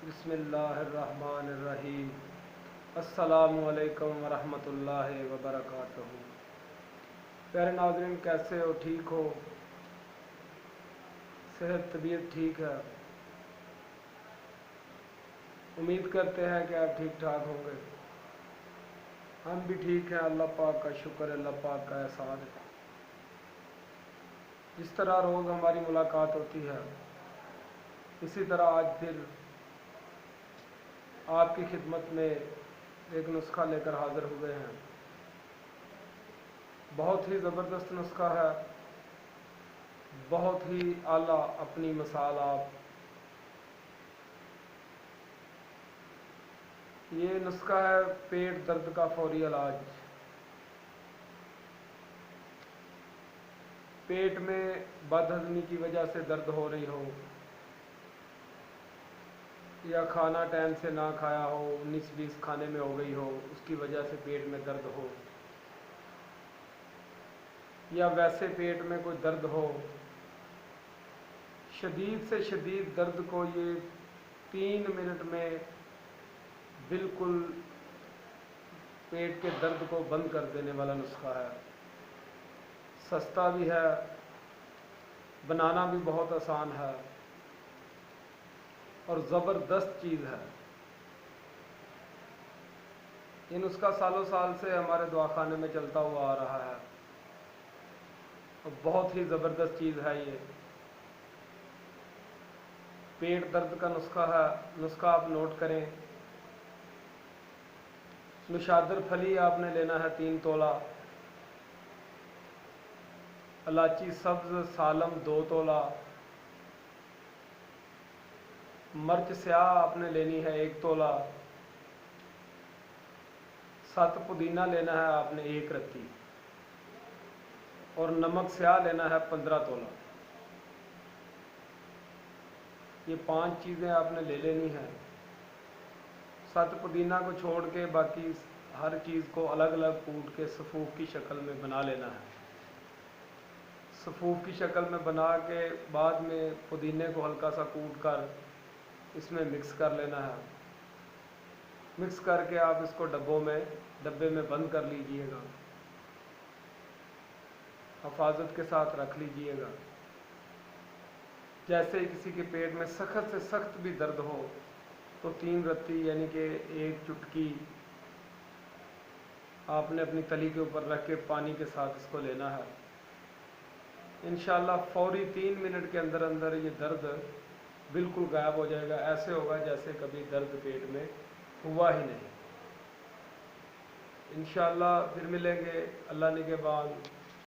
बिस्मिल्लाहिर्रहमानिर्रहीम। अस्सलामुअलैकुम वरहमतुल्लाहि वबरकातुहू। प्यारे नाज़रीन, कैसे हो? ठीक हो? सेहत तबीयत ठीक है? उम्मीद करते हैं कि आप ठीक ठाक होंगे। हम भी ठीक हैं, अल्लाह पाक का शुक्र है, अल्लाह पाक का एहसान है। जिस तरह रोज़ हमारी मुलाकात होती है, इसी तरह आज फिर आपकी खिदमत में एक नुस्खा लेकर हाज़िर हुए हैं। बहुत ही ज़बरदस्त नुस्खा है, बहुत ही आला अपनी मिसाल आप। ये नुस्खा है पेट दर्द का फौरी इलाज। पेट में बदहज़मी की वजह से दर्द हो रही हो, या खाना टाइम से ना खाया हो, 19-20 खाने में हो गई हो, उसकी वजह से पेट में दर्द हो, या वैसे पेट में कोई दर्द हो, शदीद से शदीद दर्द को ये 3 मिनट में बिल्कुल पेट के दर्द को बंद कर देने वाला नुस्खा है। सस्ता भी है, बनाना भी बहुत आसान है और ज़बरदस्त चीज़ है। ये नुस्खा सालों साल से हमारे दवाखाने में चलता हुआ आ रहा है और बहुत ही ज़बरदस्त चीज़ है ये। पेट दर्द का नुस्खा है। नुस्खा आप नोट करें। नुशादर फली आपने लेना है 3 तोला, इलायची सब्ज़ सालम 2 तोला, मर्च स्याह आपने लेनी है 1 तोला, 7 पुदीना लेना है आपने 1 रत्ती, और नमक स्याह लेना है 15 तोला। ये 5 चीज़ें आपने ले लेनी है। 7 पुदीना को छोड़ के बाकी हर चीज़ को अलग अलग कूट के सफ़ूफ की शक्ल में बना लेना है। सफ़ूफ की शक्ल में बना के बाद में पुदीने को हल्का सा कूट कर इसमें मिक्स कर लेना है। मिक्स करके आप इसको डब्बे में बंद कर लीजिएगा, हिफाजत के साथ रख लीजिएगा। जैसे किसी के पेट में सख्त से सख्त भी दर्द हो तो 3 रत्ती यानी कि 1 चुटकी आपने अपनी तली के ऊपर रख के पानी के साथ इसको लेना है। इंशाअल्लाह फौरी 3 मिनट के अंदर अंदर ये दर्द बिल्कुल गायब हो जाएगा। ऐसे होगा जैसे कभी दर्द पेट में हुआ ही नहीं। इंशाअल्लाह फिर मिलेंगे अल्लाह ने के बाद।